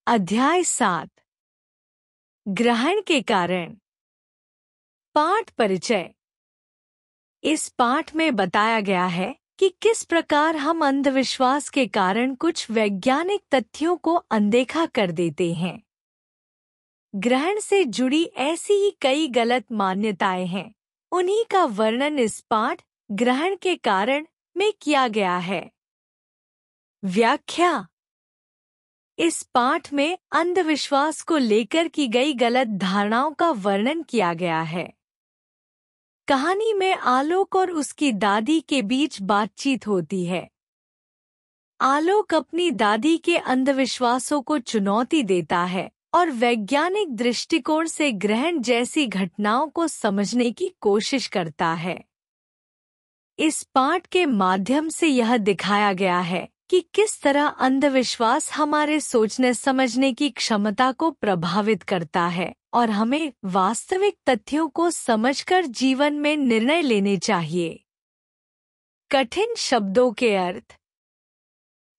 अध्याय 7 ग्रहण के कारण। पाठ परिचय। इस पाठ में बताया गया है कि किस प्रकार हम अंधविश्वास के कारण कुछ वैज्ञानिक तथ्यों को अनदेखा कर देते हैं। ग्रहण से जुड़ी ऐसी ही कई गलत मान्यताएं हैं, उन्हीं का वर्णन इस पाठ ग्रहण के कारण में किया गया है। व्याख्या। इस पाठ में अंधविश्वास को लेकर की गई गलत धारणाओं का वर्णन किया गया है। कहानी में आलोक और उसकी दादी के बीच बातचीत होती है। आलोक अपनी दादी के अंधविश्वासों को चुनौती देता है और वैज्ञानिक दृष्टिकोण से ग्रहण जैसी घटनाओं को समझने की कोशिश करता है। इस पाठ के माध्यम से यह दिखाया गया है कि किस तरह अंधविश्वास हमारे सोचने समझने की क्षमता को प्रभावित करता है और हमें वास्तविक तथ्यों को समझकर जीवन में निर्णय लेने चाहिए। कठिन शब्दों के अर्थ।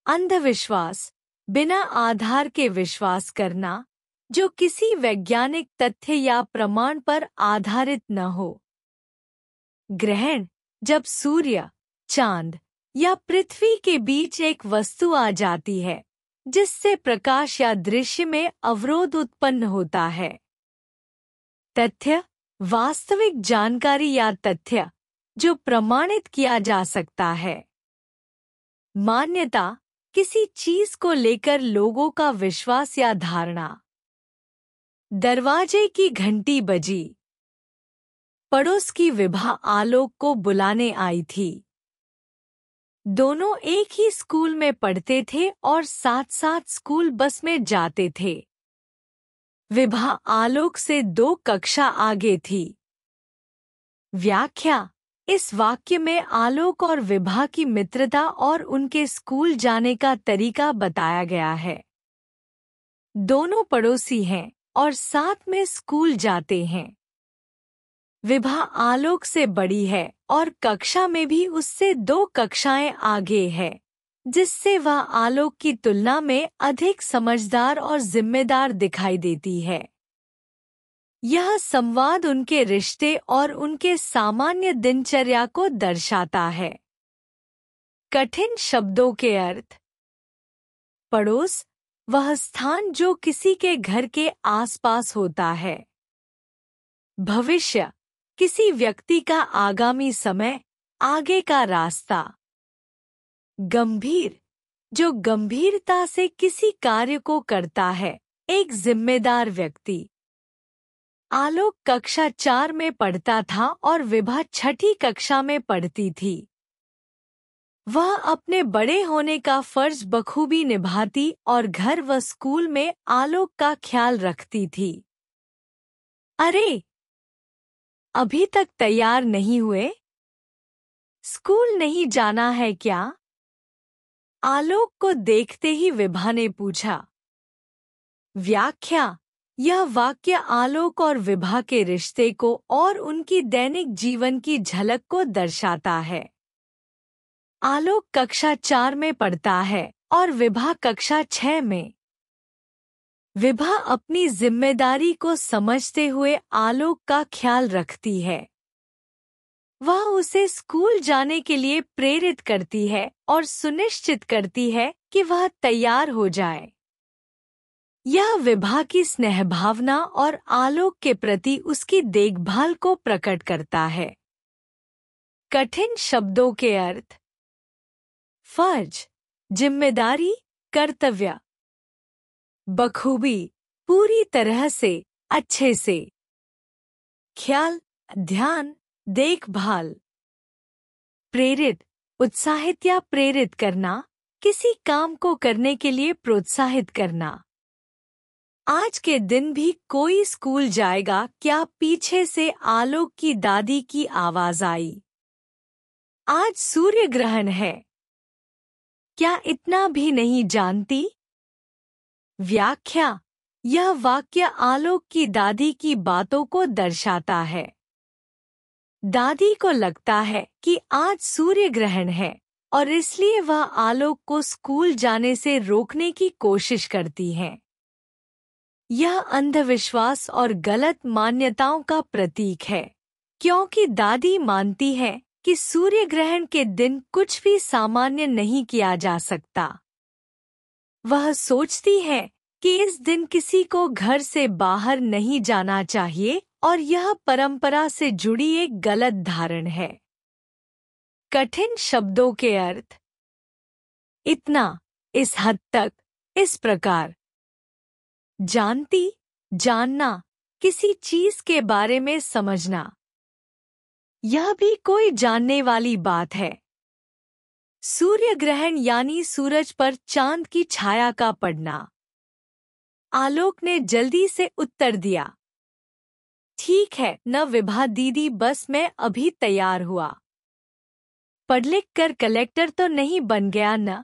अंधविश्वास, बिना आधार के विश्वास करना जो किसी वैज्ञानिक तथ्य या प्रमाण पर आधारित न हो। ग्रहण, जब सूर्य, चांद या पृथ्वी के बीच एक वस्तु आ जाती है जिससे प्रकाश या दृश्य में अवरोध उत्पन्न होता है। तथ्य, वास्तविक जानकारी या तथ्य जो प्रमाणित किया जा सकता है। मान्यता, किसी चीज को लेकर लोगों का विश्वास या धारणा। दरवाजे की घंटी बजी। पड़ोस की विभा आलोक को बुलाने आई थी। दोनों एक ही स्कूल में पढ़ते थे और साथ साथ स्कूल बस में जाते थे। विभा आलोक से 2 कक्षा आगे थी। व्याख्या। इस वाक्य में आलोक और विभा की मित्रता और उनके स्कूल जाने का तरीका बताया गया है। दोनों पड़ोसी हैं और साथ में स्कूल जाते हैं। विभा आलोक से बड़ी है और कक्षा में भी उससे 2 कक्षाएं आगे है, जिससे वह आलोक की तुलना में अधिक समझदार और जिम्मेदार दिखाई देती है। यह संवाद उनके रिश्ते और उनके सामान्य दिनचर्या को दर्शाता है। कठिन शब्दों के अर्थ। पड़ोस, वह स्थान जो किसी के घर के आसपास होता है। भविष्य, किसी व्यक्ति का आगामी समय, आगे का रास्ता। गंभीर, जो गंभीरता से किसी कार्य को करता है, एक जिम्मेदार व्यक्ति। आलोक कक्षा 4 में पढ़ता था और विभा 6ठी कक्षा में पढ़ती थी। वह अपने बड़े होने का फर्ज बखूबी निभाती और घर व स्कूल में आलोक का ख्याल रखती थी। अरे, अभी तक तैयार नहीं हुए? स्कूल नहीं जाना है क्या? आलोक को देखते ही विभा ने पूछा। व्याख्या। यह वाक्य आलोक और विभा के रिश्ते को और उनकी दैनिक जीवन की झलक को दर्शाता है। आलोक कक्षा 4 में पढ़ता है और विभा कक्षा 6 में। विभा अपनी जिम्मेदारी को समझते हुए आलोक का ख्याल रखती है। वह उसे स्कूल जाने के लिए प्रेरित करती है और सुनिश्चित करती है कि वह तैयार हो जाए। यह विभा की स्नेह भावना और आलोक के प्रति उसकी देखभाल को प्रकट करता है। कठिन शब्दों के अर्थ। फर्ज, जिम्मेदारी, कर्तव्य। बखूबी, पूरी तरह से, अच्छे से। ख्याल, ध्यान, देखभाल। प्रेरित, उत्साहित या प्रेरित करना, किसी काम को करने के लिए प्रोत्साहित करना। आज के दिन भी कोई स्कूल जाएगा क्या? पीछे से आलोक की दादी की आवाज आई। आज सूर्य ग्रहण है। क्या इतना भी नहीं जानती? व्याख्या। यह वाक्य आलोक की दादी की बातों को दर्शाता है। दादी को लगता है कि आज सूर्य ग्रहण है और इसलिए वह आलोक को स्कूल जाने से रोकने की कोशिश करती हैं। यह अंधविश्वास और गलत मान्यताओं का प्रतीक है, क्योंकि दादी मानती है कि सूर्य ग्रहण के दिन कुछ भी सामान्य नहीं किया जा सकता। वह सोचती है कि इस दिन किसी को घर से बाहर नहीं जाना चाहिए और यह परंपरा से जुड़ी एक गलत धारणा है। कठिन शब्दों के अर्थ। इतना, इस हद तक, इस प्रकार। जानती, जानना, किसी चीज के बारे में समझना। यह भी कोई जानने वाली बात है। सूर्य ग्रहण यानी सूरज पर चांद की छाया का पड़ना। आलोक ने जल्दी से उत्तर दिया। ठीक है न विभा दीदी, बस मैं अभी तैयार हुआ। पढ़ लिख कर कलेक्टर तो नहीं बन गया न?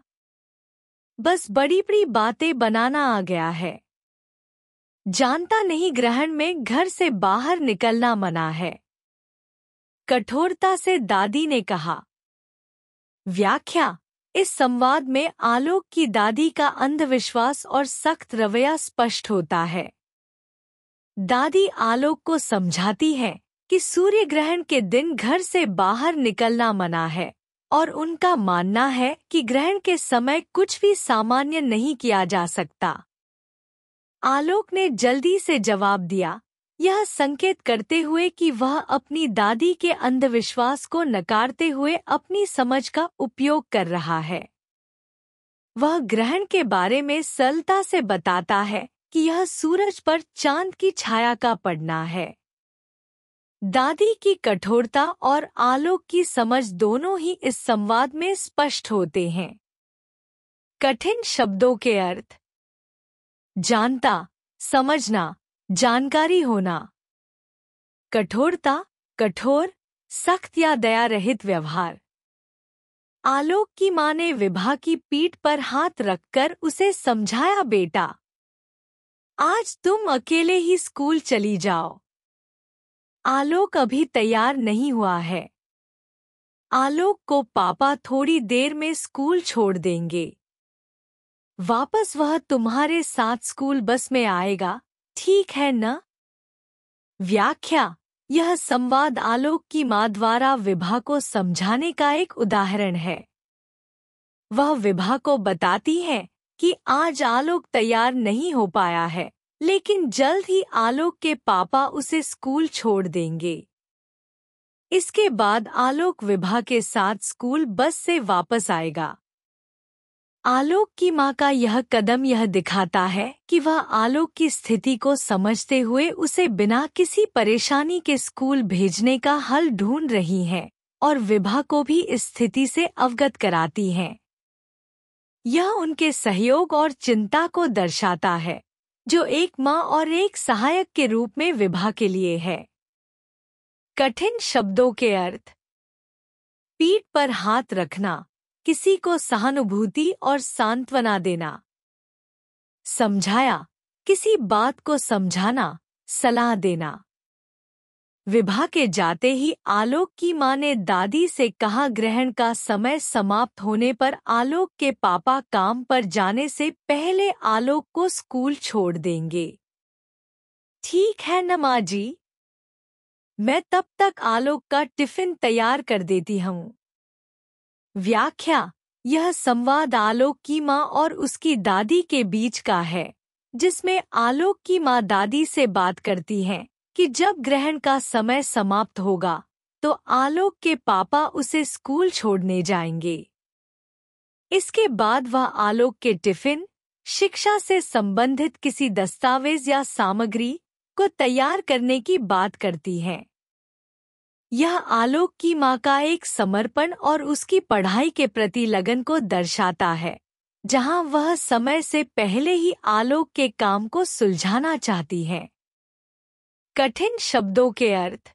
बस बड़ी बड़ी बातें बनाना आ गया है। जानता नहीं ग्रहण में घर से बाहर निकलना मना है, कठोरता से दादी ने कहा। व्याख्या। इस संवाद में आलोक की दादी का अंधविश्वास और सख्त रवैया स्पष्ट होता है। दादी आलोक को समझाती है कि सूर्य ग्रहण के दिन घर से बाहर निकलना मना है और उनका मानना है कि ग्रहण के समय कुछ भी सामान्य नहीं किया जा सकता। आलोक ने जल्दी से जवाब दिया, यह संकेत करते हुए कि वह अपनी दादी के अंधविश्वास को नकारते हुए अपनी समझ का उपयोग कर रहा है। वह ग्रहण के बारे में सरलता से बताता है कि यह सूरज पर चांद की छाया का पड़ना है। दादी की कठोरता और आलोक की समझ दोनों ही इस संवाद में स्पष्ट होते हैं। कठिन शब्दों के अर्थ। जानता, समझना, जानकारी होना। कठोरता, कठोर, सख्त या दया रहित व्यवहार। आलोक की मां ने विभा की पीठ पर हाथ रखकर उसे समझाया, बेटा आज तुम अकेले ही स्कूल चली जाओ। आलोक अभी तैयार नहीं हुआ है। आलोक को पापा थोड़ी देर में स्कूल छोड़ देंगे। वापस वह तुम्हारे साथ स्कूल बस में आएगा, ठीक है न? व्याख्या। यह संवाद आलोक की मां द्वारा विभा को समझाने का एक उदाहरण है। वह विभा को बताती है कि आज आलोक तैयार नहीं हो पाया है, लेकिन जल्द ही आलोक के पापा उसे स्कूल छोड़ देंगे। इसके बाद आलोक विभा के साथ स्कूल बस से वापस आएगा। आलोक की मां का यह कदम यह दिखाता है कि वह आलोक की स्थिति को समझते हुए उसे बिना किसी परेशानी के स्कूल भेजने का हल ढूंढ रही हैं और विभा को भी इस स्थिति से अवगत कराती हैं। यह उनके सहयोग और चिंता को दर्शाता है, जो एक मां और एक सहायक के रूप में विभा के लिए है। कठिन शब्दों के अर्थ। पीठ पर हाथ रखना, किसी को सहानुभूति और सांत्वना देना। समझाया, किसी बात को समझाना, सलाह देना। विभा के जाते ही आलोक की मां ने दादी से कहा, ग्रहण का समय समाप्त होने पर आलोक के पापा काम पर जाने से पहले आलोक को स्कूल छोड़ देंगे। ठीक है न माँ जी, मैं तब तक आलोक का टिफिन तैयार कर देती हूँ। व्याख्या। यह संवाद आलोक की मां और उसकी दादी के बीच का है, जिसमें आलोक की मां दादी से बात करती हैं कि जब ग्रहण का समय समाप्त होगा तो आलोक के पापा उसे स्कूल छोड़ने जाएंगे। इसके बाद वह आलोक के टिफिन, शिक्षा से संबंधित किसी दस्तावेज या सामग्री को तैयार करने की बात करती हैं। यह आलोक की मां का एक समर्पण और उसकी पढ़ाई के प्रति लगन को दर्शाता है, जहां वह समय से पहले ही आलोक के काम को सुलझाना चाहती है। कठिन शब्दों के अर्थ।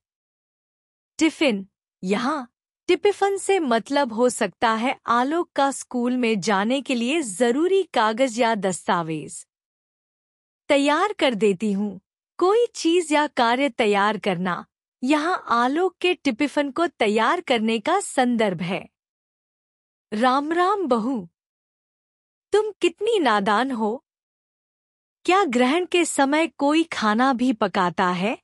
टिफिन। यहाँ टिपिफन से मतलब हो सकता है आलोक का स्कूल में जाने के लिए जरूरी कागज या दस्तावेज। तैयार कर देती हूँ, कोई चीज या कार्य तैयार करना, यहाँ आलोक के टिपिफन को तैयार करने का संदर्भ है। राम राम बहू, तुम कितनी नादान हो। क्या ग्रहण के समय कोई खाना भी पकाता है?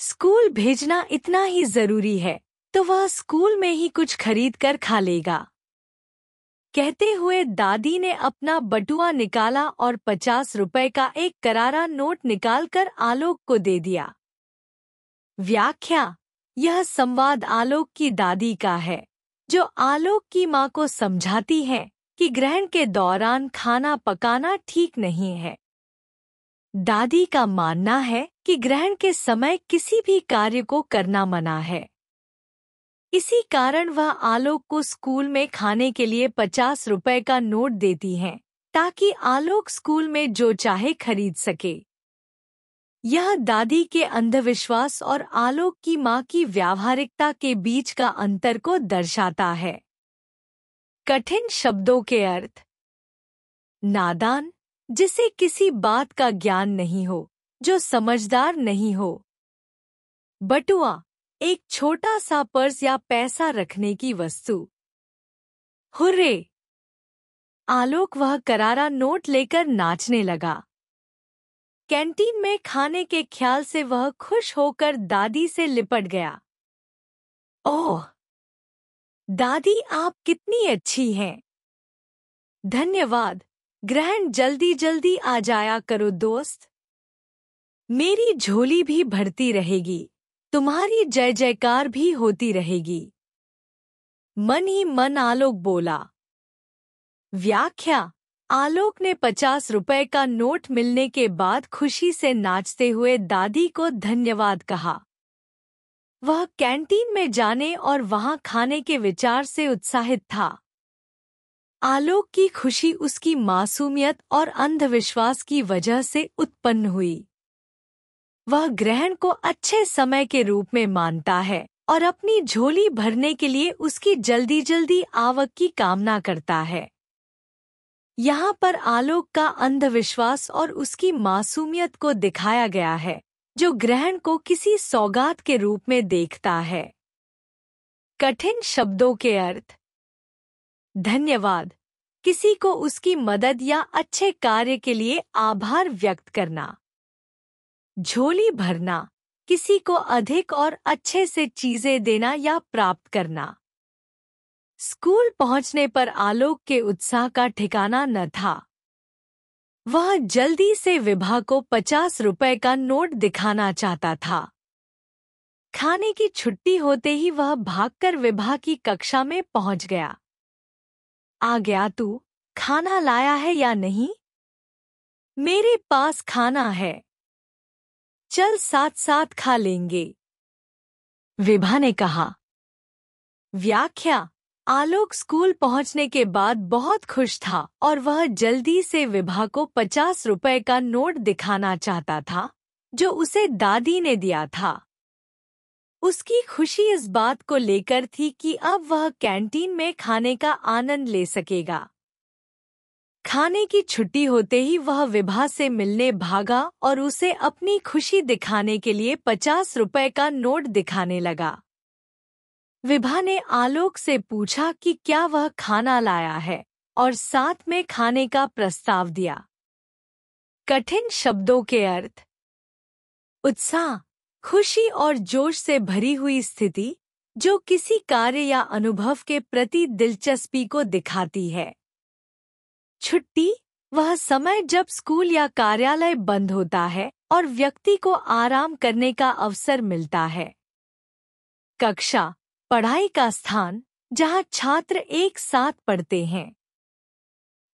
स्कूल भेजना इतना ही जरूरी है, तो वह स्कूल में ही कुछ खरीद कर खा लेगा। कहते हुए दादी ने अपना बटुआ निकाला और 50 रुपए का एक करारा नोट निकालकर आलोक को दे दिया। व्याख्या: यह संवाद आलोक की दादी का है, जो आलोक की मां को समझाती है कि ग्रहण के दौरान खाना पकाना ठीक नहीं है। दादी का मानना है कि ग्रहण के समय किसी भी कार्य को करना मना है। इसी कारण वह आलोक को स्कूल में खाने के लिए 50 रुपए का नोट देती हैं, ताकि आलोक स्कूल में जो चाहे खरीद सके। यह दादी के अंधविश्वास और आलोक की मां की व्यावहारिकता के बीच का अंतर को दर्शाता है। कठिन शब्दों के अर्थ: नादान, जिसे किसी बात का ज्ञान नहीं हो, जो समझदार नहीं हो। बटुआ, एक छोटा सा पर्स या पैसा रखने की वस्तु। हुर्रे! आलोक वह करारा नोट लेकर नाचने लगा। कैंटीन में खाने के ख्याल से वह खुश होकर दादी से लिपट गया। ओह! दादी, आप कितनी अच्छी हैं। धन्यवाद। ग्रहण जल्दी जल्दी आ जाया करो दोस्त। मेरी झोली भी भरती रहेगी, तुम्हारी जय जयकार भी होती रहेगी। मन ही मन आलोक बोला। व्याख्या: आलोक ने 50 रुपए का नोट मिलने के बाद खुशी से नाचते हुए दादी को धन्यवाद कहा। वह कैंटीन में जाने और वहां खाने के विचार से उत्साहित था। आलोक की खुशी उसकी मासूमियत और अंधविश्वास की वजह से उत्पन्न हुई। वह ग्रहण को अच्छे समय के रूप में मानता है और अपनी झोली भरने के लिए उसकी जल्दी जल्दी आवक की कामना करता है। यहाँ पर आलोक का अंधविश्वास और उसकी मासूमियत को दिखाया गया है, जो ग्रहण को किसी सौगात के रूप में देखता है। कठिन शब्दों के अर्थ: धन्यवाद, किसी को उसकी मदद या अच्छे कार्य के लिए आभार व्यक्त करना। झोली भरना, किसी को अधिक और अच्छे से चीजें देना या प्राप्त करना। स्कूल पहुंचने पर आलोक के उत्साह का ठिकाना न था। वह जल्दी से विभा को 50 रुपए का नोट दिखाना चाहता था। खाने की छुट्टी होते ही वह भागकर विभा की कक्षा में पहुंच गया। आ गया तू? खाना लाया है या नहीं? मेरे पास खाना है, चल साथ साथ खा लेंगे, विभा ने कहा। व्याख्या: आलोक स्कूल पहुंचने के बाद बहुत खुश था और वह जल्दी से विभा को 50 रुपए का नोट दिखाना चाहता था, जो उसे दादी ने दिया था। उसकी खुशी इस बात को लेकर थी कि अब वह कैंटीन में खाने का आनंद ले सकेगा। खाने की छुट्टी होते ही वह विभा से मिलने भागा और उसे अपनी खुशी दिखाने के लिए 50 रुपए का नोट दिखाने लगा। विभा ने आलोक से पूछा कि क्या वह खाना लाया है और साथ में खाने का प्रस्ताव दिया। कठिन शब्दों के अर्थ: उत्साह, खुशी और जोश से भरी हुई स्थिति, जो किसी कार्य या अनुभव के प्रति दिलचस्पी को दिखाती है। छुट्टी, वह समय जब स्कूल या कार्यालय बंद होता है और व्यक्ति को आराम करने का अवसर मिलता है। कक्षा, पढ़ाई का स्थान जहां छात्र एक साथ पढ़ते हैं।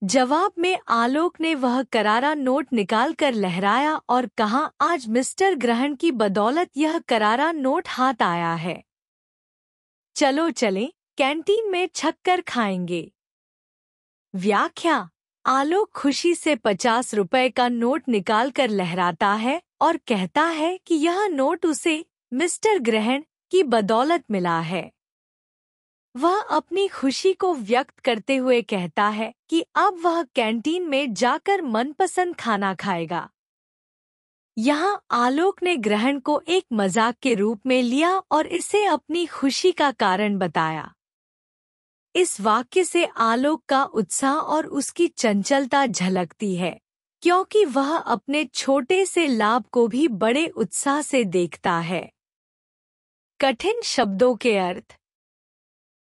जवाब में आलोक ने वह करारा नोट निकालकर लहराया और कहा, आज मिस्टर ग्रहण की बदौलत यह करारा नोट हाथ आया है। चलो चलें, कैंटीन में छक्कर खाएंगे। व्याख्या: आलोक खुशी से 50 रुपए का नोट निकालकर लहराता है और कहता है कि यह नोट उसे मिस्टर ग्रहण की बदौलत मिला है। वह अपनी खुशी को व्यक्त करते हुए कहता है कि अब वह कैंटीन में जाकर मनपसंद खाना खाएगा। यहाँ आलोक ने ग्रहण को एक मजाक के रूप में लिया और इसे अपनी खुशी का कारण बताया। इस वाक्य से आलोक का उत्साह और उसकी चंचलता झलकती है, क्योंकि वह अपने छोटे से लाभ को भी बड़े उत्साह से देखता है। कठिन शब्दों के अर्थ: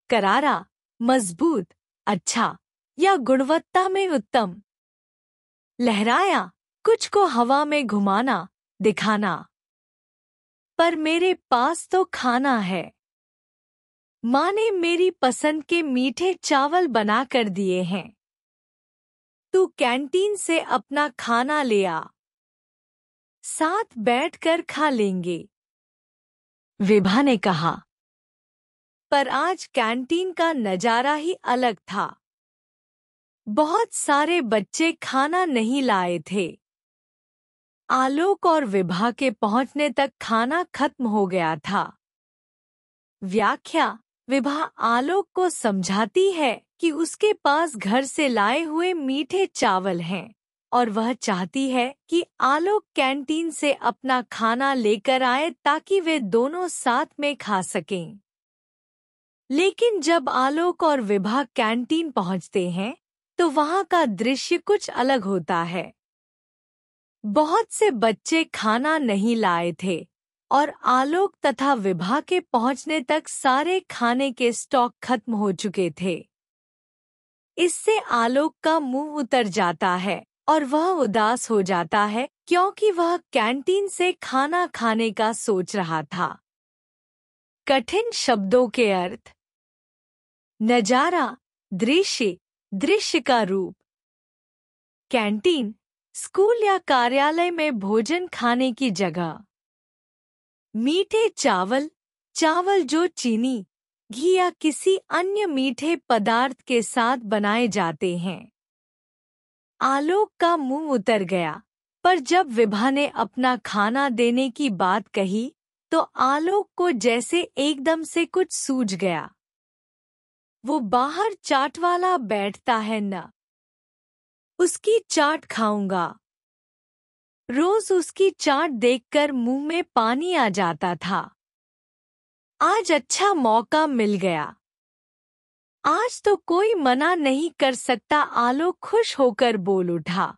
करारा, मजबूत, अच्छा या गुणवत्ता में उत्तम। लहराया, कुछ को हवा में घुमाना, दिखाना। पर मेरे पास तो खाना है। माँ ने मेरी पसंद के मीठे चावल बना कर दिए हैं। तू कैंटीन से अपना खाना ले आ। साथ बैठकर खा लेंगे, विभा ने कहा। पर आज कैंटीन का नजारा ही अलग था। बहुत सारे बच्चे खाना नहीं लाए थे। आलोक और विभा के पहुंचने तक खाना खत्म हो गया था। व्याख्या: विभा आलोक को समझाती है कि उसके पास घर से लाए हुए मीठे चावल हैं और वह चाहती है कि आलोक कैंटीन से अपना खाना लेकर आए ताकि वे दोनों साथ में खा सकें। लेकिन जब आलोक और विभा कैंटीन पहुंचते हैं तो वहां का दृश्य कुछ अलग होता है। बहुत से बच्चे खाना नहीं लाए थे और आलोक तथा विभा के पहुंचने तक सारे खाने के स्टॉक खत्म हो चुके थे। इससे आलोक का मुंह उतर जाता है और वह उदास हो जाता है क्योंकि वह कैंटीन से खाना खाने का सोच रहा था। कठिन शब्दों के अर्थ: नजारा, दृश्य, दृश्य का रूप। कैंटीन, स्कूल या कार्यालय में भोजन खाने की जगह। मीठे चावल, चावल जो चीनी, घी या किसी अन्य मीठे पदार्थ के साथ बनाए जाते हैं। आलोक का मुंह उतर गया, पर जब विभा ने अपना खाना देने की बात कही तो आलोक को जैसे एकदम से कुछ सूझ गया। वो बाहर चाट वाला बैठता है न, उसकी चाट खाऊंगा। रोज उसकी चाट देखकर मुंह में पानी आ जाता था। आज अच्छा मौका मिल गया। आज तो कोई मना नहीं कर सकता, आलोक खुश होकर बोल उठा।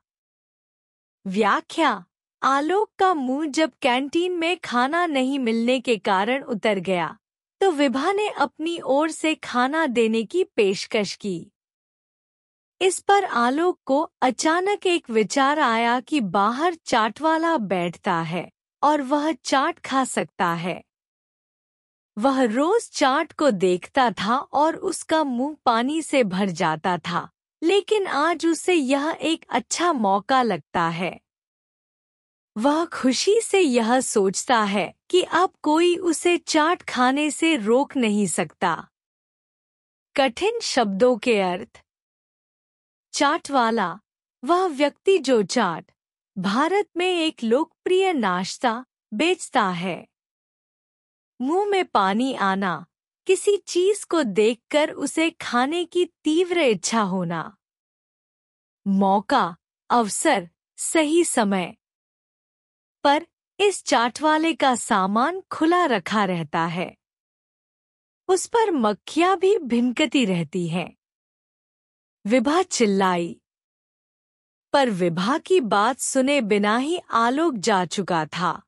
व्याख्या: आलोक का मुंह जब कैंटीन में खाना नहीं मिलने के कारण उतर गया तो विभा ने अपनी ओर से खाना देने की पेशकश की। इस पर आलोक को अचानक एक विचार आया कि बाहर चाट वाला बैठता है और वह चाट खा सकता है। वह रोज चाट को देखता था और उसका मुंह पानी से भर जाता था, लेकिन आज उसे यह एक अच्छा मौका लगता है। वह खुशी से यह सोचता है कि अब कोई उसे चाट खाने से रोक नहीं सकता। कठिन शब्दों के अर्थ: चाट वाला, वह व्यक्ति जो चाट, भारत में एक लोकप्रिय नाश्ता, बेचता है। मुंह में पानी आना, किसी चीज को देखकर उसे खाने की तीव्र इच्छा होना। मौका, अवसर, सही समय। पर इस चाट वाले का सामान खुला रखा रहता है। उस पर मक्खियां भी भिनकती रहती हैं। विभा चिल्लाई, पर विभा की बात सुने बिना ही आलोक जा चुका था।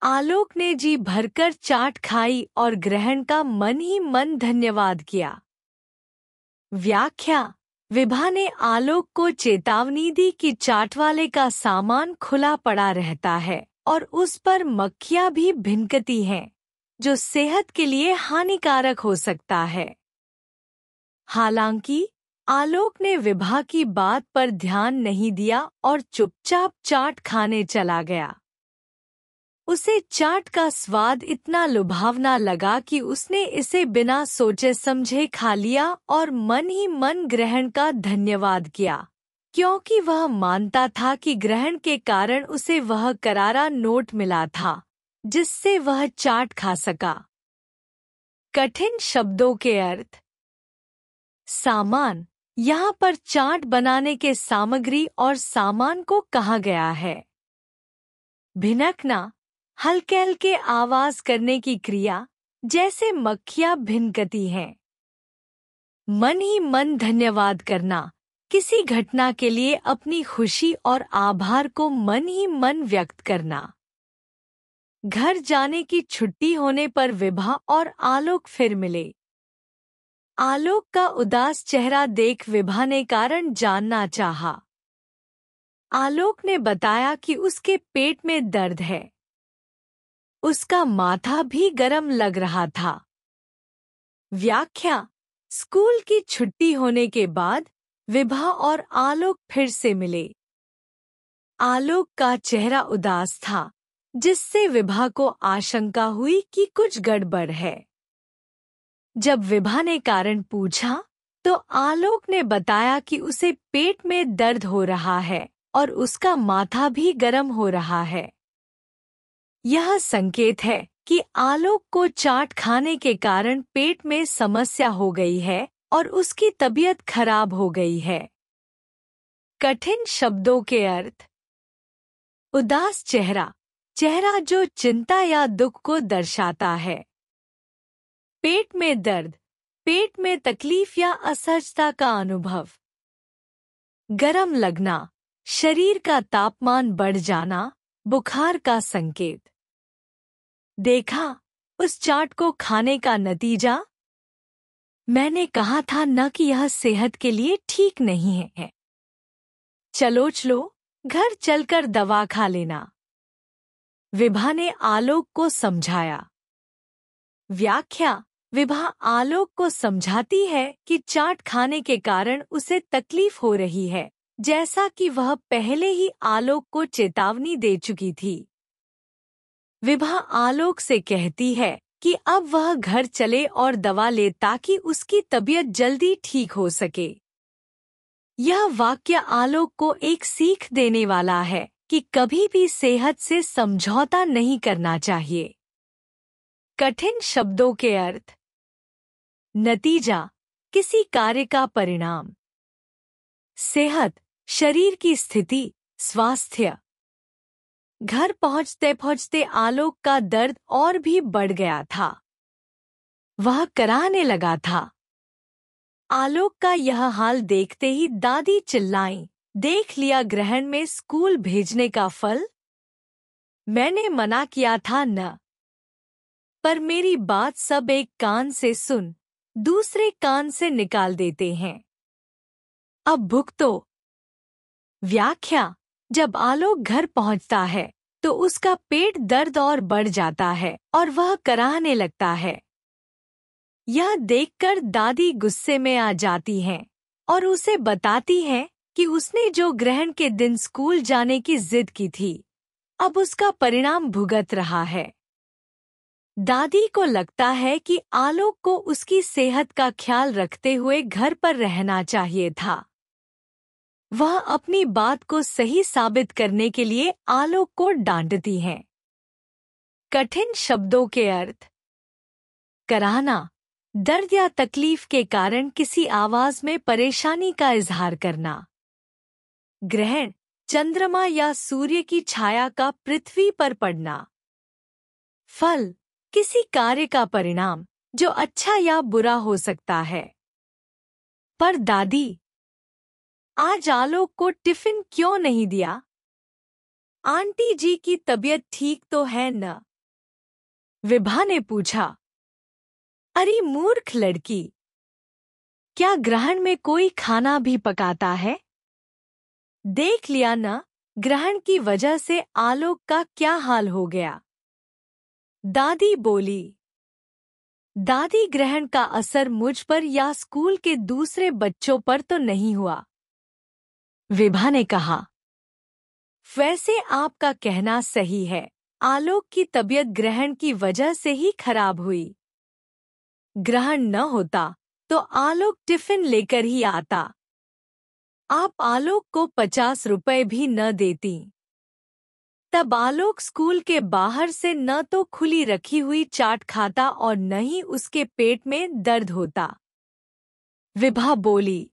आलोक ने जी भरकर चाट खाई और ग्रहण का मन ही मन धन्यवाद किया। व्याख्या: विभा ने आलोक को चेतावनी दी कि चाट वाले का सामान खुला पड़ा रहता है और उस पर मक्खियां भी भिनकती हैं, जो सेहत के लिए हानिकारक हो सकता है। हालांकि आलोक ने विभा की बात पर ध्यान नहीं दिया और चुपचाप चाट खाने चला गया। उसे चाट का स्वाद इतना लुभावना लगा कि उसने इसे बिना सोचे समझे खा लिया और मन ही मन ग्रहण का धन्यवाद किया, क्योंकि वह मानता था कि ग्रहण के कारण उसे वह करारा नोट मिला था जिससे वह चाट खा सका। कठिन शब्दों के अर्थ: सामान, यहाँ पर चाट बनाने के सामग्री और सामान को कहा गया है। भिनकना, हल्के हल्के आवाज करने की क्रिया, जैसे मक्खियां भिनकती हैं। मन ही मन धन्यवाद करना, किसी घटना के लिए अपनी खुशी और आभार को मन ही मन व्यक्त करना। घर जाने की छुट्टी होने पर विभा और आलोक फिर मिले। आलोक का उदास चेहरा देख विभा ने कारण जानना चाहा। आलोक ने बताया कि उसके पेट में दर्द है। उसका माथा भी गर्म लग रहा था। व्याख्या: स्कूल की छुट्टी होने के बाद विभा और आलोक फिर से मिले। आलोक का चेहरा उदास था, जिससे विभा को आशंका हुई कि कुछ गड़बड़ है। जब विभा ने कारण पूछा, तो आलोक ने बताया कि उसे पेट में दर्द हो रहा है और उसका माथा भी गर्म हो रहा है। यह संकेत है कि आलोक को चाट खाने के कारण पेट में समस्या हो गई है और उसकी तबीयत खराब हो गई है। कठिन शब्दों के अर्थ: उदास चेहरा, चेहरा जो चिंता या दुख को दर्शाता है। पेट में दर्द, पेट में तकलीफ या असहजता का अनुभव। गरम लगना, शरीर का तापमान बढ़ जाना, बुखार का संकेत। देखा उस चाट को खाने का नतीजा? मैंने कहा था न कि यह सेहत के लिए ठीक नहीं है। चलो घर चलकर दवा खा लेना। विभा ने आलोक को समझाया। व्याख्या: विभा आलोक को समझाती है कि चाट खाने के कारण उसे तकलीफ हो रही है, जैसा कि वह पहले ही आलोक को चेतावनी दे चुकी थी। विभा आलोक से कहती है कि अब वह घर चले और दवा ले ताकि उसकी तबीयत जल्दी ठीक हो सके। यह वाक्य आलोक को एक सीख देने वाला है कि कभी भी सेहत से समझौता नहीं करना चाहिए। कठिन शब्दों के अर्थ: नतीजा, किसी कार्य का परिणाम। सेहत, शरीर की स्थिति, स्वास्थ्य। घर पहुंचते पहुंचते आलोक का दर्द और भी बढ़ गया था। वह कराहने लगा था। आलोक का यह हाल देखते ही दादी चिल्लाईं, देख लिया ग्रहण में स्कूल भेजने का फल? मैंने मना किया था न। पर मेरी बात सब एक कान से सुन, दूसरे कान से निकाल देते हैं। अब भुगतो। व्याख्या: जब आलोक घर पहुंचता है तो उसका पेट दर्द और बढ़ जाता है और वह कराहने लगता है। यह देखकर दादी गुस्से में आ जाती हैं और उसे बताती हैं कि उसने जो ग्रहण के दिन स्कूल जाने की जिद की थी, अब उसका परिणाम भुगत रहा है। दादी को लगता है कि आलोक को उसकी सेहत का ख्याल रखते हुए घर पर रहना चाहिए था। वह अपनी बात को सही साबित करने के लिए आलोक को डांटती हैं। कठिन शब्दों के अर्थ: कराहना, दर्द या तकलीफ के कारण किसी आवाज में परेशानी का इजहार करना। ग्रहण, चंद्रमा या सूर्य की छाया का पृथ्वी पर पड़ना। फल, किसी कार्य का परिणाम जो अच्छा या बुरा हो सकता है। पर दादी, आज आलोक को टिफिन क्यों नहीं दिया? आंटी जी की तबीयत ठीक तो है न? विभा ने पूछा। अरे मूर्ख लड़की, क्या ग्रहण में कोई खाना भी पकाता है? देख लिया न, ग्रहण की वजह से आलोक का क्या हाल हो गया। दादी बोली। दादी, ग्रहण का असर मुझ पर या स्कूल के दूसरे बच्चों पर तो नहीं हुआ, विभा ने कहा। वैसे आपका कहना सही है, आलोक की तबीयत ग्रहण की वजह से ही खराब हुई। ग्रहण न होता तो आलोक टिफिन लेकर ही आता। आप आलोक को 50 रुपए भी न देती। तब आलोक स्कूल के बाहर से न तो खुली रखी हुई चाट खाता और न ही उसके पेट में दर्द होता, विभा बोली।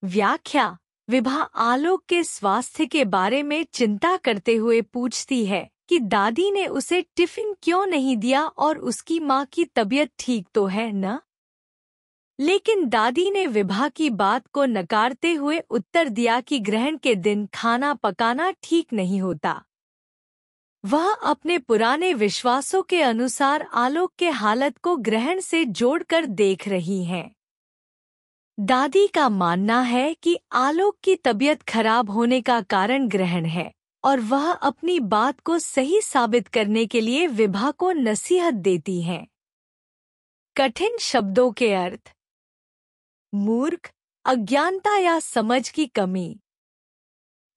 व्याख्या: विभा आलोक के स्वास्थ्य के बारे में चिंता करते हुए पूछती है कि दादी ने उसे टिफिन क्यों नहीं दिया और उसकी माँ की तबीयत ठीक तो है न? लेकिन दादी ने विभा की बात को नकारते हुए उत्तर दिया कि ग्रहण के दिन खाना पकाना ठीक नहीं होता। वह अपने पुराने विश्वासों के अनुसार आलोक के हालत को ग्रहण से जोड़कर देख रही हैं। दादी का मानना है कि आलोक की तबीयत खराब होने का कारण ग्रहण है और वह अपनी बात को सही साबित करने के लिए विभा को नसीहत देती हैं। कठिन शब्दों के अर्थ: मूर्ख, अज्ञानता या समझ की कमी।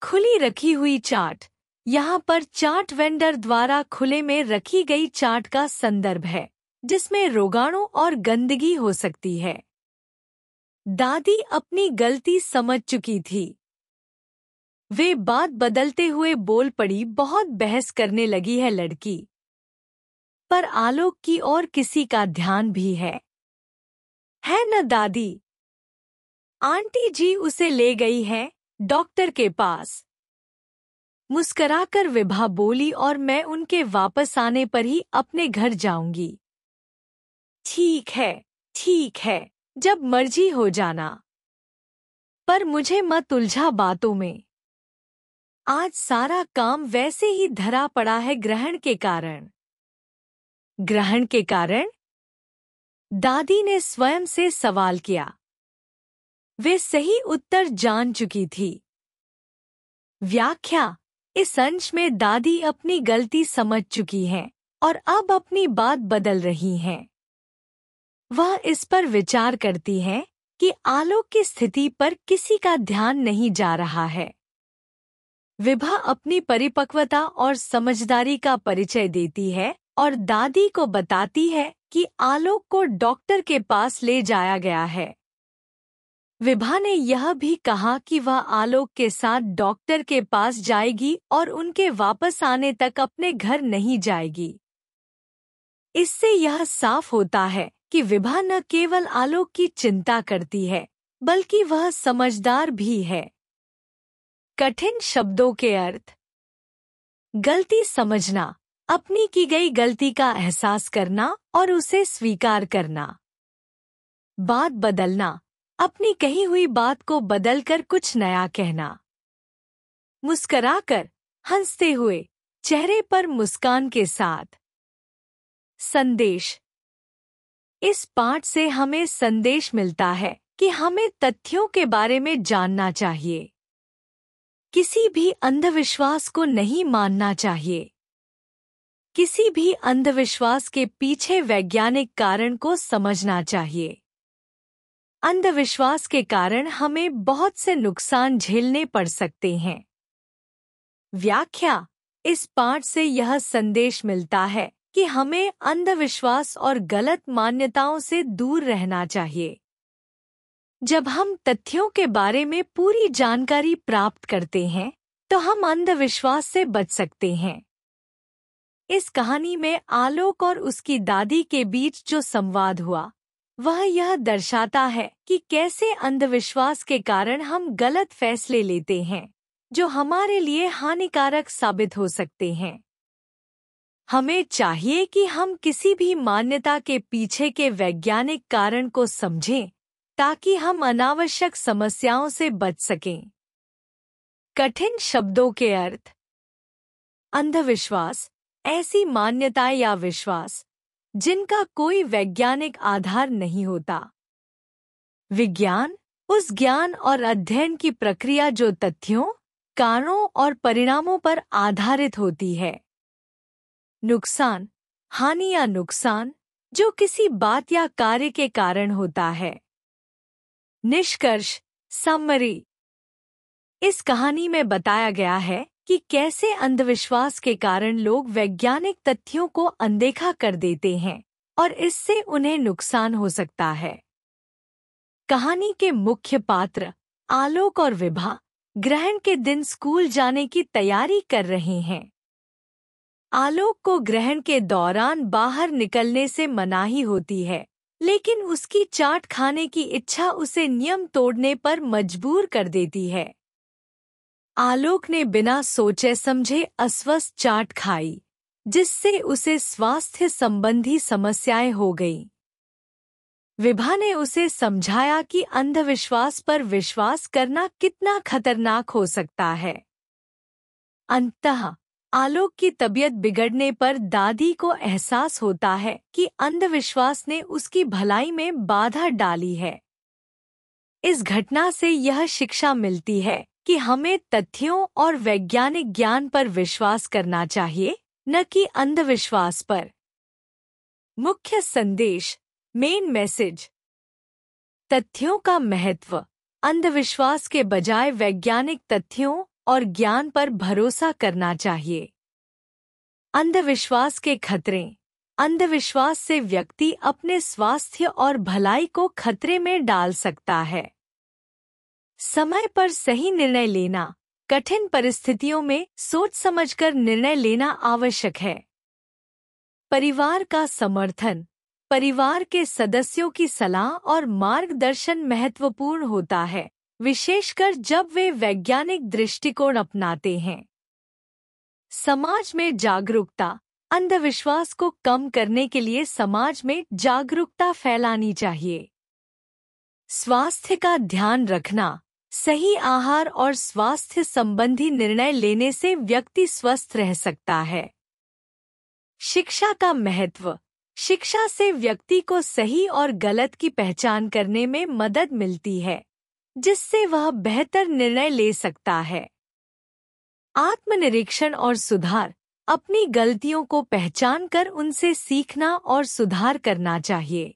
खुली रखी हुई चाट। यहाँ पर चाट वेंडर द्वारा खुले में रखी गई चाट का संदर्भ है, जिसमें रोगाणु और गंदगी हो सकती है। दादी अपनी गलती समझ चुकी थी। वे बात बदलते हुए बोल पड़ी, बहुत बहस करने लगी है लड़की। पर आलोक की और किसी का ध्यान भी है न दादी? आंटी जी उसे ले गई है डॉक्टर के पास। मुस्कराकर विभा बोली, और मैं उनके वापस आने पर ही अपने घर जाऊंगी। ठीक है, जब मर्जी हो जाना। पर मुझे मत उलझा बातों में। आज सारा काम वैसे ही धरा पड़ा है ग्रहण के कारण। ग्रहण के कारण? दादी ने स्वयं से सवाल किया। वे सही उत्तर जान चुकी थी। व्याख्या: इस अंश में दादी अपनी गलती समझ चुकी हैं और अब अपनी बात बदल रही हैं। वह इस पर विचार करती हैं कि आलोक की स्थिति पर किसी का ध्यान नहीं जा रहा है। विभा अपनी परिपक्वता और समझदारी का परिचय देती है और दादी को बताती है कि आलोक को डॉक्टर के पास ले जाया गया है। विभा ने यह भी कहा कि वह आलोक के साथ डॉक्टर के पास जाएगी और उनके वापस आने तक अपने घर नहीं जाएगी। इससे यह साफ होता है कि विभा न केवल आलोक की चिंता करती है, बल्कि वह समझदार भी है। कठिन शब्दों के अर्थ: गलती समझना, अपनी की गई गलती का एहसास करना और उसे स्वीकार करना। बात बदलना, अपनी कही हुई बात को बदलकर कुछ नया कहना। मुस्कराकर, हंसते हुए, चेहरे पर मुस्कान के साथ। संदेश: इस पाठ से हमें संदेश मिलता है कि हमें तथ्यों के बारे में जानना चाहिए। किसी भी अंधविश्वास को नहीं मानना चाहिए। किसी भी अंधविश्वास के पीछे वैज्ञानिक कारण को समझना चाहिए। अंधविश्वास के कारण हमें बहुत से नुकसान झेलने पड़ सकते हैं। व्याख्या: इस पाठ से यह संदेश मिलता है कि हमें अंधविश्वास और गलत मान्यताओं से दूर रहना चाहिए। जब हम तथ्यों के बारे में पूरी जानकारी प्राप्त करते हैं, तो हम अंधविश्वास से बच सकते हैं। इस कहानी में आलोक और उसकी दादी के बीच जो संवाद हुआ, वह यह दर्शाता है कि कैसे अंधविश्वास के कारण हम गलत फैसले लेते हैं, जो हमारे लिए हानिकारक साबित हो सकते हैं। हमें चाहिए कि हम किसी भी मान्यता के पीछे के वैज्ञानिक कारण को समझें, ताकि हम अनावश्यक समस्याओं से बच सकें। कठिन शब्दों के अर्थ: अंधविश्वास, ऐसी मान्यताएं या विश्वास जिनका कोई वैज्ञानिक आधार नहीं होता। विज्ञान, उस ज्ञान और अध्ययन की प्रक्रिया जो तथ्यों, कारणों और परिणामों पर आधारित होती है। नुकसान, हानि या नुकसान जो किसी बात या कार्य के कारण होता है। निष्कर्ष, समरी: इस कहानी में बताया गया है कि कैसे अंधविश्वास के कारण लोग वैज्ञानिक तथ्यों को अनदेखा कर देते हैं और इससे उन्हें नुकसान हो सकता है। कहानी के मुख्य पात्र आलोक और विभा ग्रहण के दिन स्कूल जाने की तैयारी कर रहे हैं। आलोक को ग्रहण के दौरान बाहर निकलने से मनाही होती है, लेकिन उसकी चाट खाने की इच्छा उसे नियम तोड़ने पर मजबूर कर देती है। आलोक ने बिना सोचे समझे अस्वस्थ चाट खाई, जिससे उसे स्वास्थ्य संबंधी समस्याएं हो गईं। विभा ने उसे समझाया कि अंधविश्वास पर विश्वास करना कितना खतरनाक हो सकता है। अंततः आलोक की तबीयत बिगड़ने पर दादी को एहसास होता है कि अंधविश्वास ने उसकी भलाई में बाधा डाली है। इस घटना से यह शिक्षा मिलती है कि हमें तथ्यों और वैज्ञानिक ज्ञान पर विश्वास करना चाहिए, न कि अंधविश्वास पर। मुख्य संदेश, मेन मैसेज। तथ्यों का महत्व। अंधविश्वास के बजाय वैज्ञानिक तथ्यों और ज्ञान पर भरोसा करना चाहिए। अंधविश्वास के खतरे। अंधविश्वास से व्यक्ति अपने स्वास्थ्य और भलाई को खतरे में डाल सकता है। समय पर सही निर्णय लेना। कठिन परिस्थितियों में सोच समझकर निर्णय लेना आवश्यक है। परिवार का समर्थन। परिवार के सदस्यों की सलाह और मार्गदर्शन महत्वपूर्ण होता है, विशेषकर जब वे वैज्ञानिक दृष्टिकोण अपनाते हैं। समाज में जागरूकता। अंधविश्वास को कम करने के लिए समाज में जागरूकता फैलानी चाहिए। स्वास्थ्य का ध्यान रखना। सही आहार और स्वास्थ्य संबंधी निर्णय लेने से व्यक्ति स्वस्थ रह सकता है। शिक्षा का महत्व। शिक्षा से व्यक्ति को सही और गलत की पहचान करने में मदद मिलती है, जिससे वह बेहतर निर्णय ले सकता है। आत्मनिरीक्षण और सुधार। अपनी गलतियों को पहचान कर उनसे सीखना और सुधार करना चाहिए।